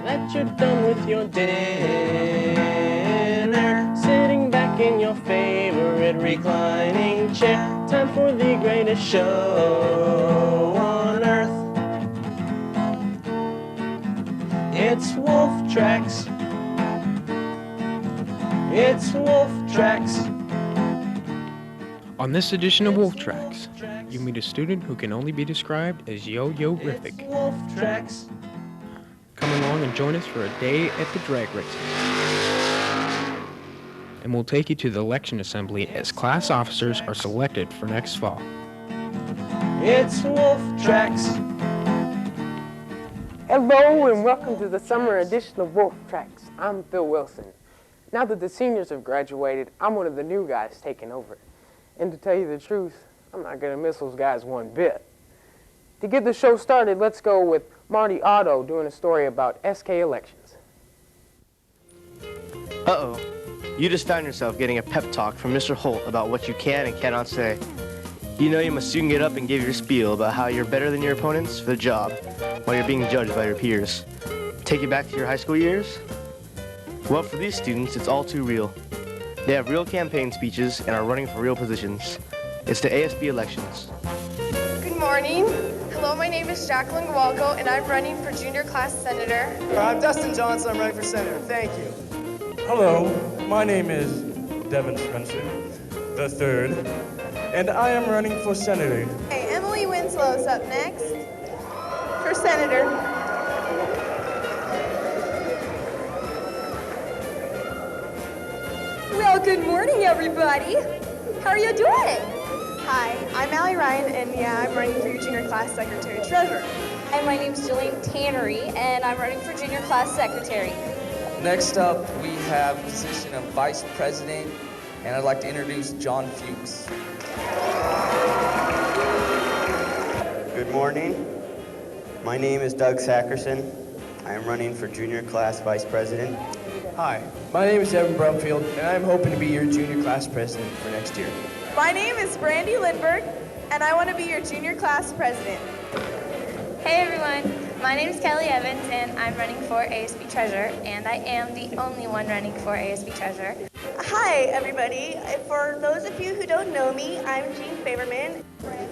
that you're done with your dinner, sitting back in your favorite reclining chair. Time for the greatest show on earth. It's Wolf Tracks. It's Wolf Tracks. On this edition of Wolf Tracks, you meet a student who can only be described as yo-yo-rific. Wolf Tracks. Come along and join us for a day at the drag racing. And we'll take you to the election assembly as class officers are selected for next fall. It's Wolf Tracks. Hello and welcome to the summer edition of Wolf Tracks. I'm Phil Wilson. Now that the seniors have graduated, I'm one of the new guys taking over. And to tell you the truth, I'm not going to miss those guys one bit. To get the show started, let's go with Marty Otto doing a story about SK Elections. Uh-oh. You just found yourself getting a pep talk from Mr. Holt about what you can and cannot say. You know you must soon get up and give your spiel about how you're better than your opponents for the job while you're being judged by your peers. Take you back to your high school years? Well, for these students, it's all too real. They have real campaign speeches and are running for real positions. It's the ASB Elections. Good morning. Hello, my name is Jacqueline Gualco, and I'm running for junior class senator. I'm Dustin Johnson. I'm running for senator. Thank you. Hello, my name is Devin Spencer III, and I am running for senator. Hey, Emily Winslow's up next for senator. Well, good morning, everybody. How are you doing? Hi, I'm Allie Ryan, and yeah, I'm running for your junior class secretary treasurer. And my name's Jillian Tannery, and I'm running for junior class secretary. Next up, we have the position of vice president, and I'd like to introduce John Fuchs. Good morning. My name is Doug Sackerson. I am running for junior class vice president. Hi, my name is Evan Brumfield, and I'm hoping to be your junior class president for next year. My name is Brandy Lindbergh, and I want to be your junior class president. Hey everyone, my name is Kelly Evans, and I'm running for ASB treasurer, and I am the only one running for ASB treasurer. Hi, everybody. For those of you who don't know me, I'm Jean Faberman.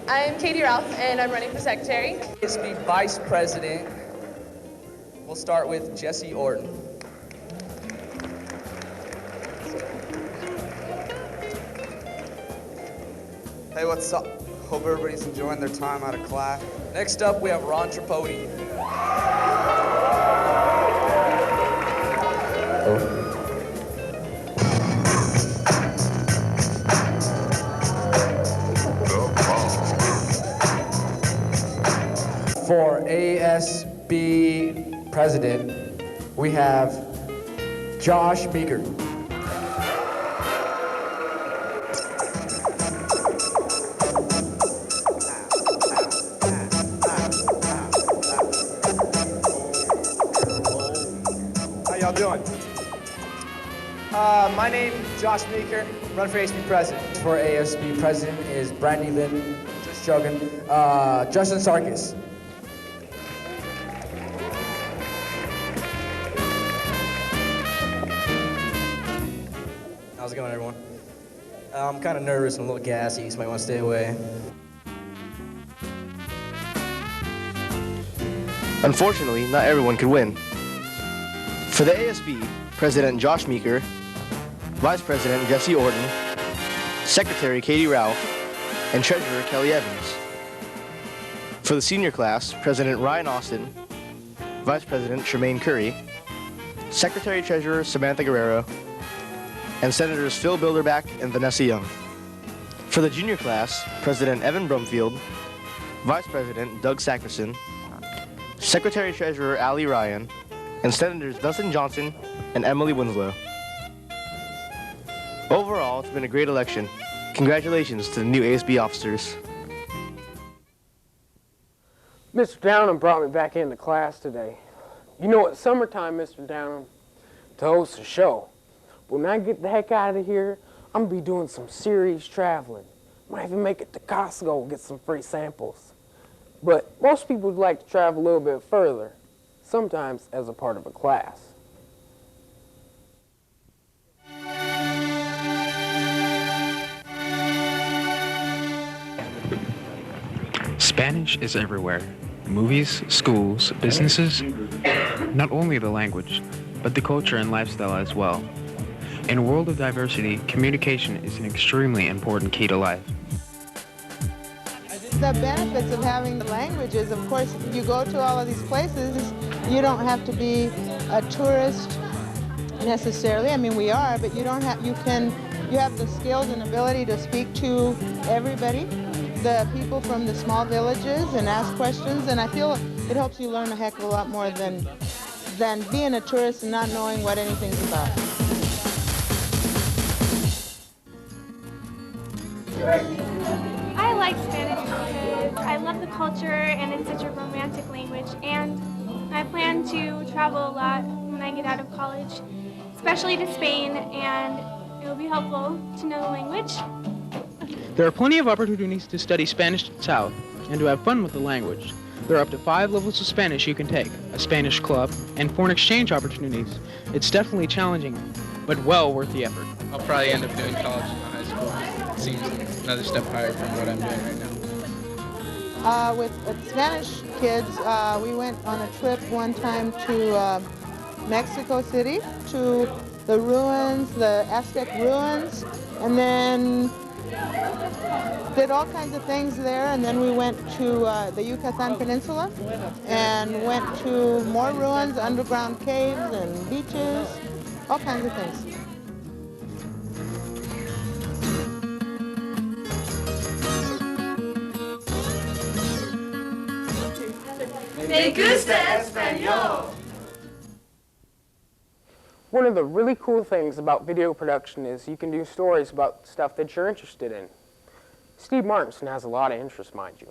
I'm Katie Ralph, and I'm running for secretary. ASB vice president, we'll start with Jesse Orton. Hey, what's up? Hope everybody's enjoying their time out of class. Next up, we have Ron Tripodi. For ASB president, we have Josh Meeker. My name is Josh Meeker, run for ASB president. For ASB president is Brandy Lynn, just joking, Justin Sarkis. How's it going, everyone? I'm kind of nervous and a little gassy, so you might want to stay away. Unfortunately, not everyone could win. For the ASB, President Josh Meeker, Vice President Jesse Orton, Secretary Katie Ralph, and Treasurer Kelly Evans. For the senior class, President Ryan Austin, Vice President Tremaine Curry, Secretary Treasurer Samantha Guerrero, and Senators Phil Bilderback and Vanessa Young. For the junior class, President Evan Brumfield, Vice President Doug Sackerson, Secretary Treasurer Allie Ryan, and Senators Dustin Johnson and Emily Winslow. Overall, it's been a great election. Congratulations to the new ASB officers. Mr. Downham brought me back into class today. You know, it's summertime, Mr. Downham, to host a show. When I get the heck out of here, I'm gonna be doing some serious traveling. Might even make it to Costco and get some free samples. But most people would like to travel a little bit further. sometimes as a part of a class. Spanish is everywhere. Movies, schools, businesses. Not only the language, but the culture and lifestyle as well. In a world of diversity, communication is an extremely important key to life. The benefits of having the languages, of course, if you go to all of these places, you don't have to be a tourist necessarily. I mean, we are, but you have the skills and ability to speak to everybody, the people from the small villages, and ask questions, and I feel it helps you learn a heck of a lot more than being a tourist and not knowing what anything's about. I like Spanish because I love the culture and it's such a romantic language, and I plan to travel a lot when I get out of college, especially to Spain, and it will be helpful to know the language. There are plenty of opportunities to study Spanish in the South and to have fun with the language. There are up to 5 levels of Spanish you can take, a Spanish club, and foreign exchange opportunities. It's definitely challenging, but well worth the effort. I'll probably end up doing college in high school. It seems another step higher from what I'm doing right now. With Spanish kids, we went on a trip one time to Mexico City, to the ruins, the Aztec ruins, and then did all kinds of things there, and then we went to the Yucatan Peninsula and went to more ruins, underground caves and beaches, all kinds of things. Me gusta español. One of the really cool things about video production is you can do stories about stuff that you're interested in. Steve Martinsen has a lot of interests, mind you.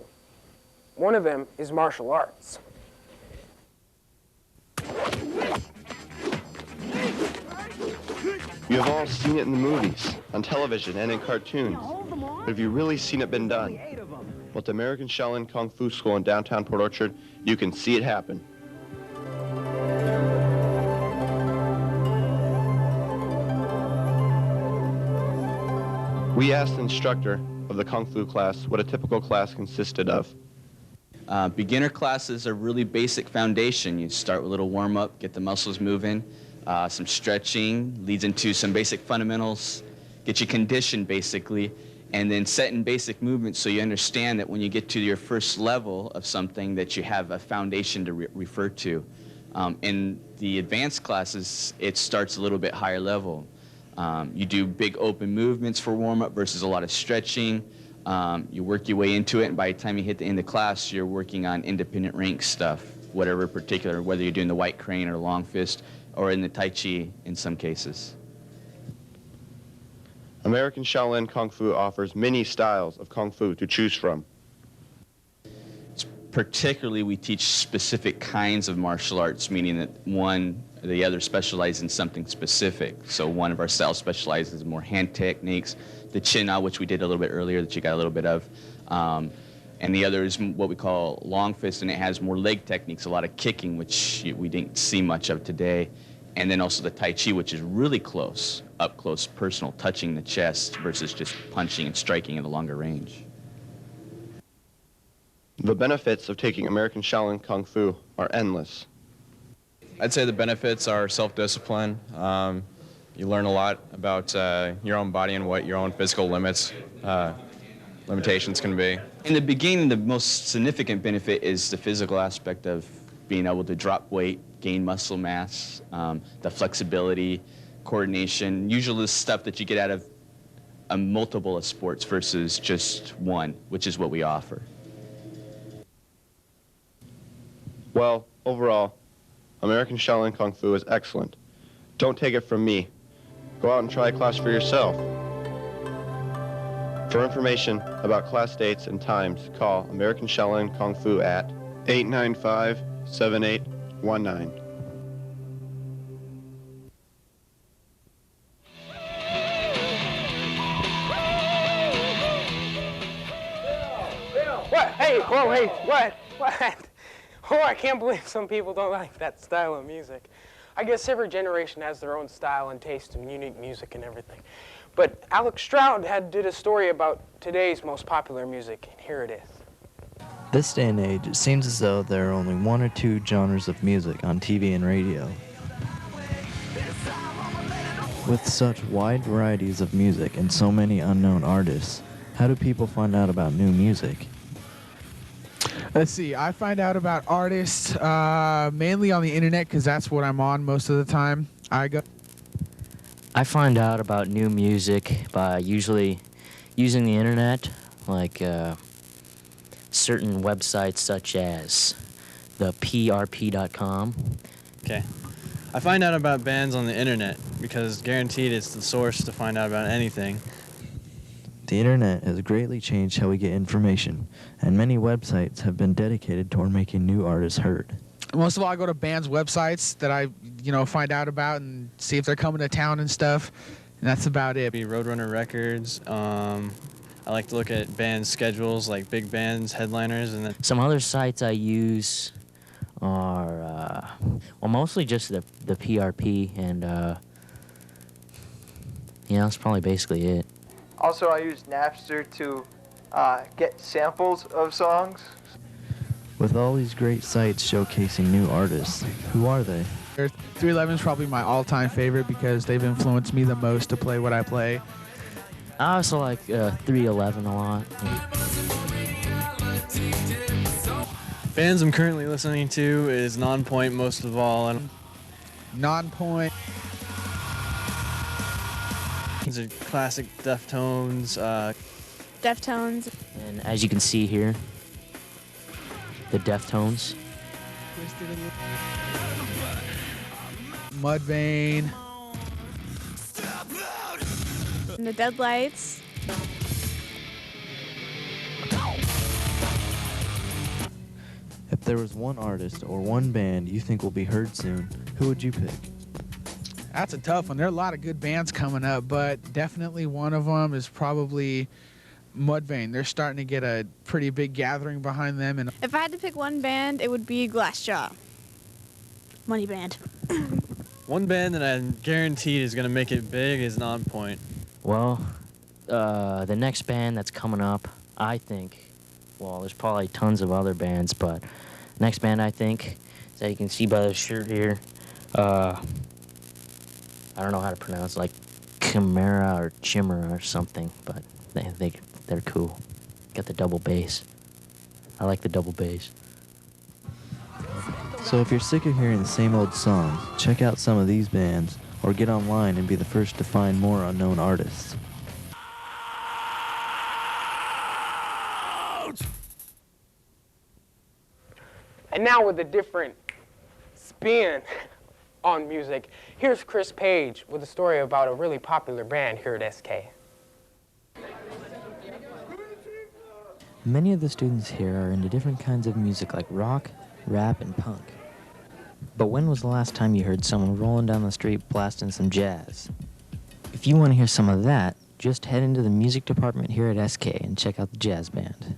One of them is martial arts. You have all seen it in the movies, on television, and in cartoons. But have you really seen it been done? Well, at the American Shaolin Kung Fu School in downtown Port Orchard, you can see it happen. We asked the instructor of the Kung Fu class what a typical class consisted of. Beginner classes are really basic foundation. You start with a little warm-up, get the muscles moving, some stretching, leads into some basic fundamentals, get you conditioned basically, and then set in basic movements so you understand that when you get to your first level of something that you have a foundation to refer to. In the advanced classes, it starts a little bit higher level. You do big open movements for warm-up versus a lot of stretching. You work your way into it, and by the time you hit the end of class, you're working on independent rank stuff, whatever particular, whether you're doing the white crane or long fist, or in the Tai Chi in some cases. American Shaolin Kung Fu offers many styles of Kung Fu to choose from. Particularly, we teach specific kinds of martial arts, meaning that one or the other specializes in something specific. So one of our styles specializes in more hand techniques, the chin-na, which we did a little bit earlier, that you got a little bit of. And the other is what we call long fist, and it has more leg techniques, a lot of kicking, which we didn't see much of today. And then also the Tai Chi, which is really close, up close, personal, touching the chest versus just punching and striking at a longer range. The benefits of taking American Shaolin Kung Fu are endless. I'd say the benefits are self-discipline. You learn a lot about your own body and what your own physical limitations can be. In the beginning, the most significant benefit is the physical aspect of being able to drop weight, gain muscle mass, the flexibility, coordination, usually the stuff that you get out of a multiple of sports versus just one, which is what we offer. Well, overall, American Shaolin Kung Fu is excellent. Don't take it from me. Go out and try a class for yourself. For information about class dates and times, call American Shaolin Kung Fu at 895-7819. What? Hey, whoa, hey, what? Oh, I can't believe some people don't like that style of music. I guess every generation has their own style and taste in unique music and everything. But Alex Stroud did a story about today's most popular music, and here it is. This day and age, it seems as though there are only one or two genres of music on TV and radio. With such wide varieties of music and so many unknown artists, how do people find out about new music? Let's see, I find out about artists mainly on the internet because that's what I'm on most of the time. I find out about new music by usually using the internet, like certain websites such as the prp.com. Okay. I find out about bands on the internet because guaranteed it's the source to find out about anything. The internet has greatly changed how we get information, and many websites have been dedicated toward making new artists heard. Most of all, I go to bands' websites that I, find out about and see if they're coming to town and stuff, and that's about it. Roadrunner Records. I like to look at band schedules, like big bands, headliners, and then Some other sites I use are, mostly just the PRP, and that's probably basically it. Also, I use Napster to get samples of songs. With all these great sites showcasing new artists, who are they? 311 is probably my all-time favorite because they've influenced me the most to play what I play. I also like 311 a lot. bands I'm currently listening to is Non-Point most of all. Non-Point. These are classic Deftones. Deftones. And as you can see here, the Deftones. Mudvayne. And the Deadlights. If there was one artist or one band you think will be heard soon, who would you pick? That's a tough one. There are a lot of good bands coming up, but definitely one of them is probably Mudvayne. They're starting to get a pretty big gathering behind them. And If I had to pick one band, it would be Glassjaw. Money band. One band that I'm guaranteed is going to make it big is Non-Point. Well, the next band that's coming up, I think, well, there's probably tons of other bands, but next band I think, as you can see by the shirt here, I don't know how to pronounce it, like Chimera or Chimera or something, but they're cool. Got the double bass. I like the double bass. So if you're sick of hearing the same old songs, check out some of these bands, or get online and be the first to find more unknown artists. And now with a different spin on music, here's Chris Page with a story about a really popular band here at SK. Many of the students here are into different kinds of music like rock, rap, and punk. But when was the last time you heard someone rolling down the street blasting some jazz? If you want to hear some of that, just head into the music department here at SK and check out the jazz band.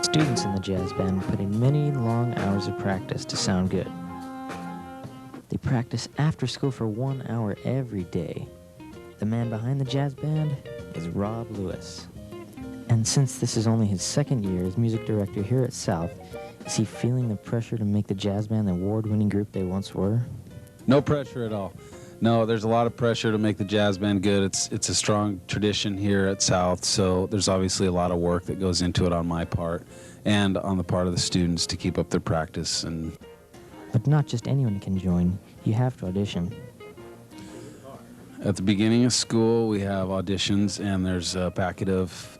Students in the jazz band put in many long hours of practice to sound good. They practice after school for 1 hour every day. The man behind the jazz band is Rob Lewis. And since this is only his second year as music director here at South, is he feeling the pressure to make the jazz band the award-winning group they once were? No pressure at all. No, there's a lot of pressure to make the jazz band good. It's a strong tradition here at South, so there's obviously a lot of work that goes into it on my part and on the part of the students to keep up their practice. But not just anyone can join. You have to audition. At the beginning of school, we have auditions, and there's a packet of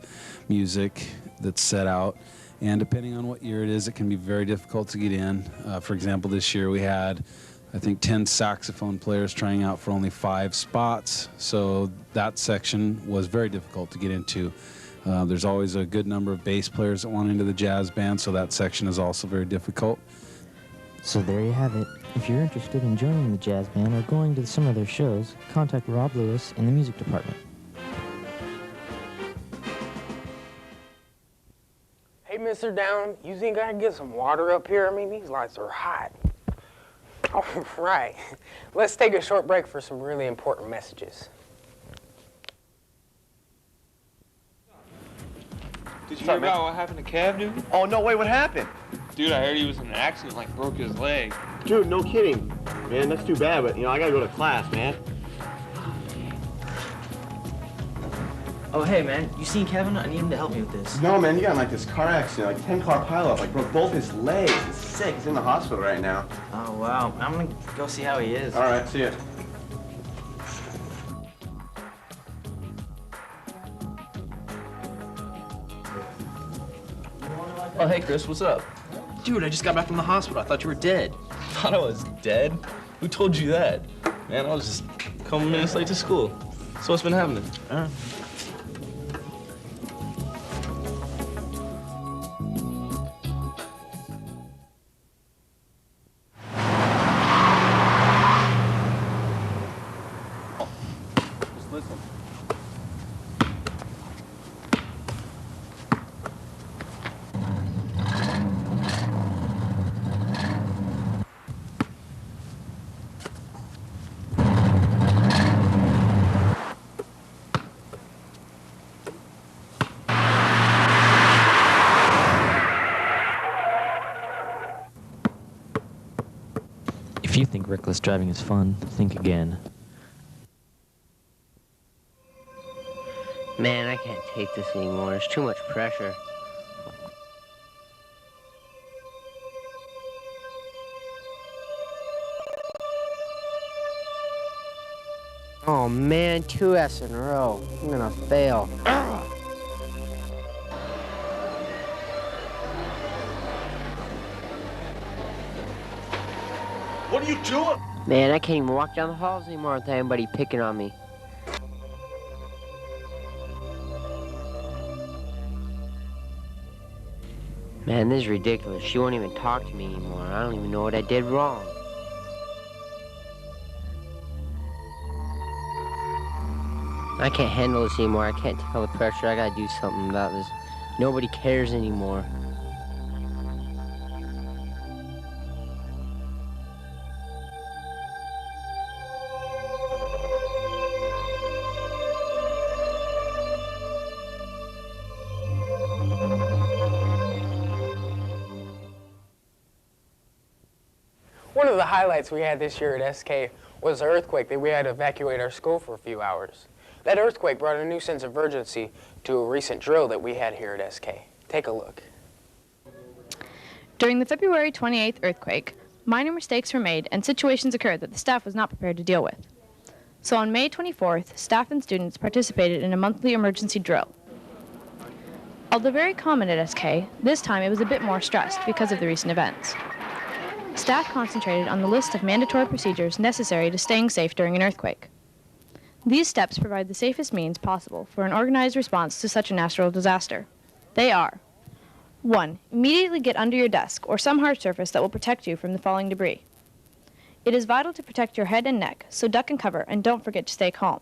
music that's set out. And depending on what year it is, it can be very difficult to get in. For example, this year we had, I think, 10 saxophone players trying out for only 5 spots. So that section was very difficult to get into. There's always a good number of bass players that want into the jazz band, so that section is also very difficult. So there you have it. If you're interested in joining the jazz band or going to some of their shows, contact Rob Lewis in the music department. Mr. Down, you think I can get some water up here? I mean, these lights are hot. All right, let's take a short break for some really important messages. Did you hear about what happened to Kev, dude? Oh, no, wait, what happened? Dude, I heard he was in an accident, like broke his leg. Dude, no kidding. Man, that's too bad, but, I gotta go to class, man. Oh, hey, man, you seen Kevin? I need him to help me with this. No, man, you got in, like, this car accident, like 10-car pileup, like, broke both his legs. It's sick. He's in the hospital right now. Oh, wow. I'm gonna go see how he is. All right, see ya. Oh, hey, Chris, what's up? Dude, I just got back from the hospital. I thought you were dead. Thought I was dead? Who told you that? Man, I was just a couple minutes late to school. So what's been happening? Just listen. If you think reckless driving is fun, think again. Man, I can't take this anymore. There's too much pressure. Oh man, 2 F's in a row. I'm gonna fail. What are you doing? Man, I can't even walk down the halls anymore without anybody picking on me. Man, this is ridiculous. She won't even talk to me anymore. I don't even know what I did wrong. I can't handle this anymore. I can't take all the pressure. I gotta do something about this. Nobody cares anymore. One of the highlights we had this year at SK was the earthquake that we had to evacuate our school for a few hours. That earthquake brought a new sense of urgency to a recent drill that we had here at SK. Take a look. During the February 28th earthquake, minor mistakes were made and situations occurred that the staff was not prepared to deal with. So on May 24th, staff and students participated in a monthly emergency drill. Although very common at SK, this time it was a bit more stressed because of the recent events. Staff concentrated on the list of mandatory procedures necessary to staying safe during an earthquake. These steps provide the safest means possible for an organized response to such a natural disaster. They are: 1. Immediately get under your desk or some hard surface that will protect you from the falling debris. It is vital to protect your head and neck, so duck and cover and don't forget to stay calm.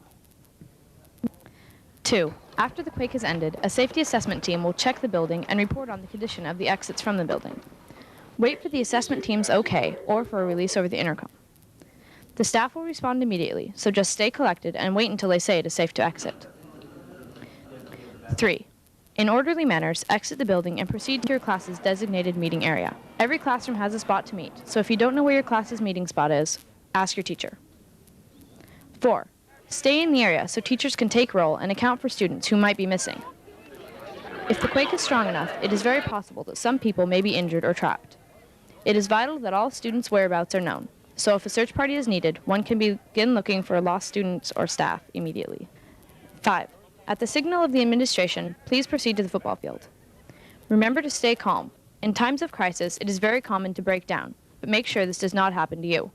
2. After the quake has ended, a safety assessment team will check the building and report on the condition of the exits from the building. Wait for the assessment team's okay or for a release over the intercom. The staff will respond immediately, so just stay collected and wait until they say it is safe to exit. 3. In orderly manners, exit the building and proceed to your class's designated meeting area. Every classroom has a spot to meet, so if you don't know where your class's meeting spot is, ask your teacher. 4. Stay in the area so teachers can take roll and account for students who might be missing. If the quake is strong enough, it is very possible that some people may be injured or trapped. It is vital that all students' whereabouts are known, so if a search party is needed, one can begin looking for lost students or staff immediately. 5. At the signal of the administration, please proceed to the football field. Remember to stay calm. In times of crisis, it is very common to break down, but make sure this does not happen to you.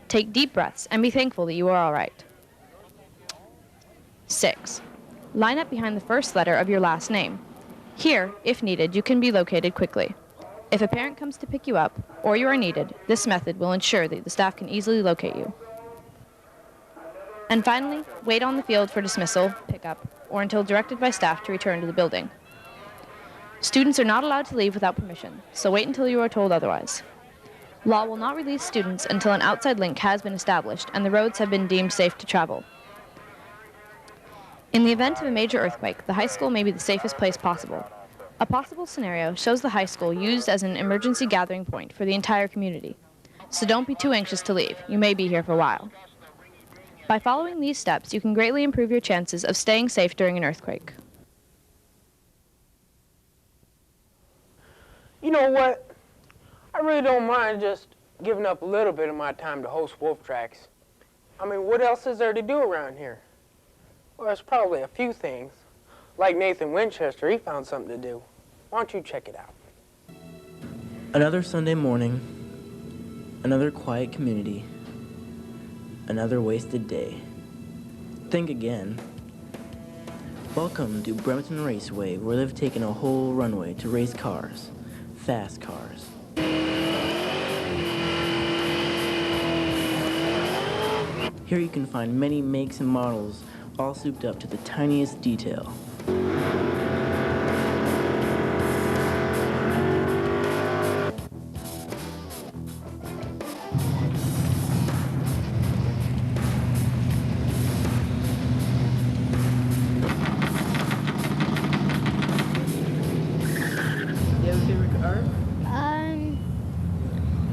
Take deep breaths and be thankful that you are all right. 6. Line up behind the first letter of your last name. Here, if needed, you can be located quickly. If a parent comes to pick you up, or you are needed, this method will ensure that the staff can easily locate you. And finally, wait on the field for dismissal, pickup, or until directed by staff to return to the building. Students are not allowed to leave without permission, so wait until you are told otherwise. Law will not release students until an outside link has been established and the roads have been deemed safe to travel. In the event of a major earthquake, the high school may be the safest place possible. A possible scenario shows the high school used as an emergency gathering point for the entire community. So don't be too anxious to leave. You may be here for a while. By following these steps, you can greatly improve your chances of staying safe during an earthquake. You know what? I really don't mind just giving up a little bit of my time to host Wolf Tracks. I mean, what else is there to do around here? Well, there's probably a few things. Like Nathan Winchester, he found something to do. Why don't you check it out? Another Sunday morning, another quiet community, another wasted day. Think again. Welcome to Brampton Raceway, where they've taken a whole runway to race cars, fast cars. Here you can find many makes and models, all souped up to the tiniest detail.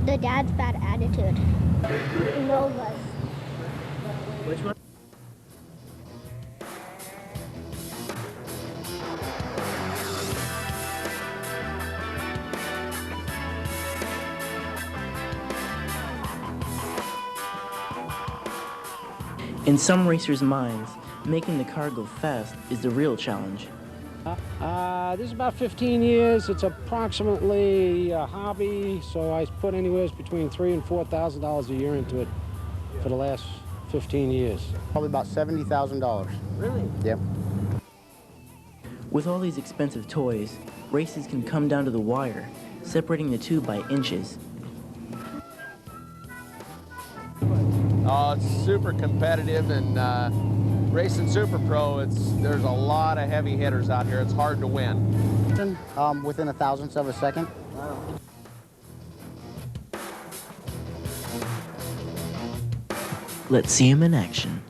The Dad's Bad Attitude. Novas. Which one? In some racers' minds, making the car go fast is the real challenge. This is about 15 years. It's approximately a hobby, so I put anywhere between $3,000 and $4,000 a year into it for the last 15 years. Probably about $70,000. Really? Yep. With all these expensive toys, races can come down to the wire, separating the two by inches. Oh, it's super competitive, and racing Super Pro, there's a lot of heavy hitters out here. It's hard to win. Within a thousandth of a second. Let's see him in action.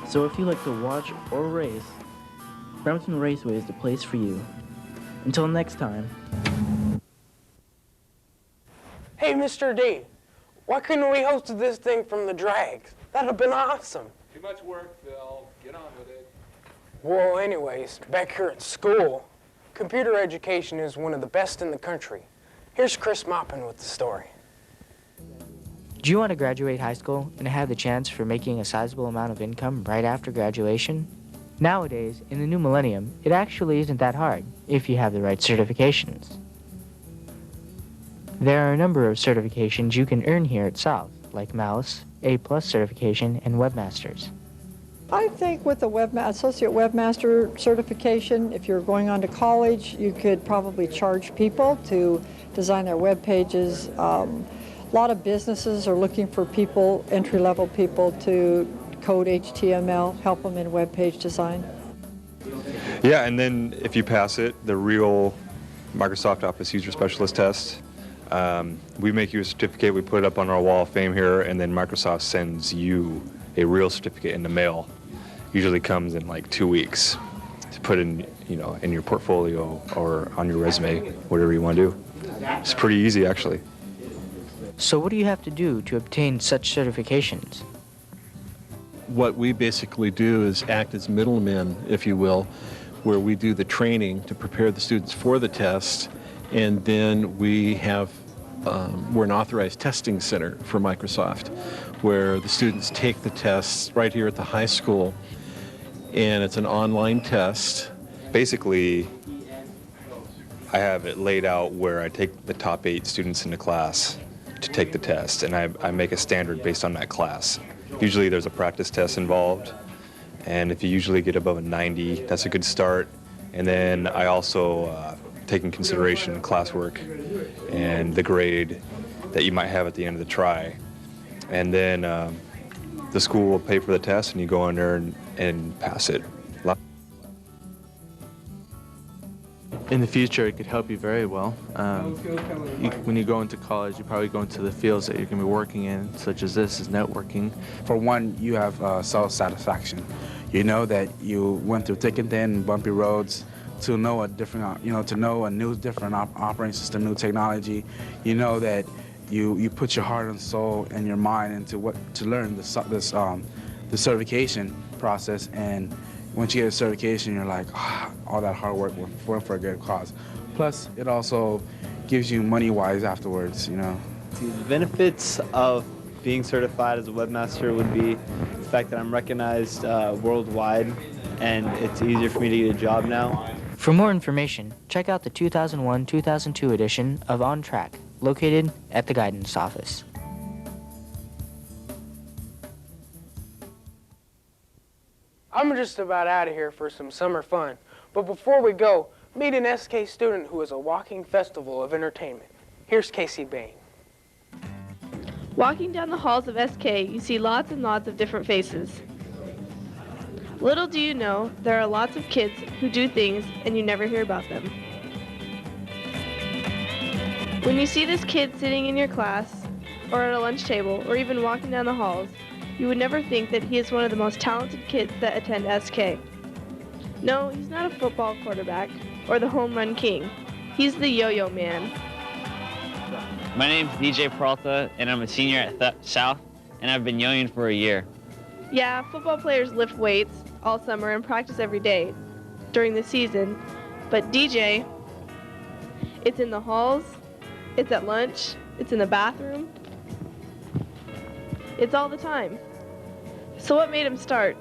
So if you like to watch or race, Brampton Raceway is the place for you. Until next time. Hey, Mr. D, why couldn't we host this thing from the drags? That'd have been awesome. Too much work, Phil. Get on with it. Well, anyways, back here at school, computer education is one of the best in the country. Here's Chris Maupin with the story. Do you want to graduate high school and have the chance for making a sizable amount of income right after graduation? Nowadays, in the new millennium, it actually isn't that hard if you have the right certifications. There are a number of certifications you can earn here at South, like Mouse, A+ certification, and Webmasters. I think with the Associate Webmaster certification, if you're going on to college, you could probably charge people to design their web pages. A lot of businesses are looking for people, entry-level people, to code HTML, help them in web page design. Yeah, and then if you pass it, the real Microsoft Office User Specialist test, we make you a certificate, we put it up on our wall of fame here, and then Microsoft sends you a real certificate in the mail. Usually comes in like 2 weeks to put in, in your portfolio or on your resume, whatever you want to do. It's pretty easy, actually. So what do you have to do to obtain such certifications? What we basically do is act as middlemen, if you will, where we do the training to prepare the students for the test, and then we have, we're an authorized testing center for Microsoft, where the students take the tests right here at the high school, and it's an online test. Basically, I have it laid out where I take the top 8 students in the class to take the test, and I make a standard based on that class. Usually there's a practice test involved, and if you usually get above a 90, that's a good start. And then I also take in consideration classwork and the grade that you might have at the end of the try. And then the school will pay for the test, and you go in there and pass it. In the future, it could help you very well. When you go into college, you probably go into the fields that you're going to be working in, such as this is networking. For one, you have self-satisfaction. You know that you went through thick and thin, bumpy roads to know a different, to know a new, different operating system, new technology. You know that you put your heart and soul and your mind into to learn the certification process, and once you get a certification, you're like, all that hard work went for a good cause. Plus, it also gives you money-wise afterwards, The benefits of being certified as a webmaster would be the fact that I'm recognized worldwide, and it's easier for me to get a job now. For more information, check out the 2001-2002 edition of On Track, located at the Guidance Office. I'm just about out of here for some summer fun. But before we go, meet an SK student who is a walking festival of entertainment. Here's Casey Bayne. Walking down the halls of SK, you see lots and lots of different faces. Little do you know, there are lots of kids who do things and you never hear about them. When you see this kid sitting in your class, or at a lunch table, or even walking down the halls, you would never think that he is one of the most talented kids that attend SK. No, he's not a football quarterback or the home run king. He's the Yo-Yo Man. My name's DJ Peralta, and I'm a senior at South, and I've been yo-yoing for a year. Yeah, football players lift weights all summer and practice every day during the season, but DJ, it's in the halls, it's at lunch, it's in the bathroom, it's all the time. So what made him start?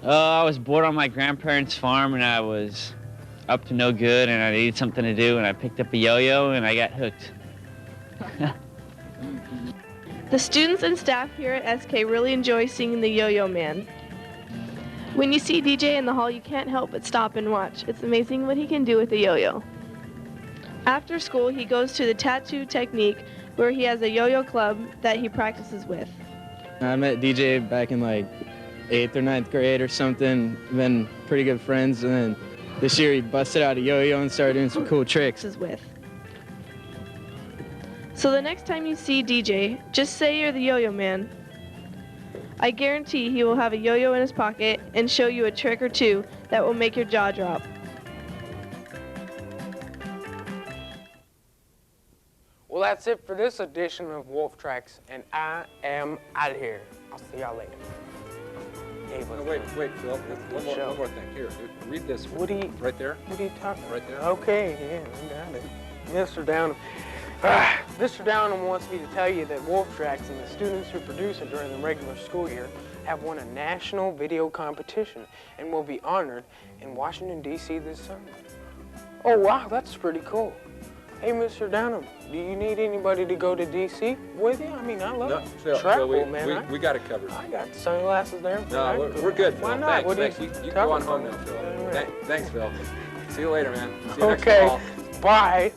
I was bored on my grandparents' farm, and I was up to no good, and I needed something to do, and I picked up a yo-yo, and I got hooked. The students and staff here at SK really enjoy seeing the Yo-Yo Man. When you see DJ in the hall, you can't help but stop and watch. It's amazing what he can do with a yo-yo. After school, he goes to the Tattoo Technique, where he has a yo-yo club that he practices with. I met DJ back in like 8th or 9th grade or something, been pretty good friends, and then this year he busted out a yo-yo and started doing some cool tricks. So the next time you see DJ, just say you're the Yo-Yo Man. I guarantee he will have a yo-yo in his pocket and show you a trick or two that will make your jaw drop. Well, that's it for this edition of Wolf Tracks, and I am out of here. I'll see y'all later. Hey, no, wait, Phil. One more thing. Here, read this. What do you? Right there. What are you talking about? Right there. Okay, yeah, I got it. Mr. Downham. Mr. Downham wants me to tell you that Wolf Tracks and the students who produce it during the regular school year have won a national video competition and will be honored in Washington, D.C. this summer. Oh, wow, that's pretty cool. Hey, Mr. Downham, do you need anybody to go to D.C. with you? I mean, I love travel, man. We got it covered. I got sunglasses there. No, we're good, Phil. Why not? Thanks. You can go on home now, Phil. Right. Thanks, Phil. See you later, man. See you Okay, next call. bye.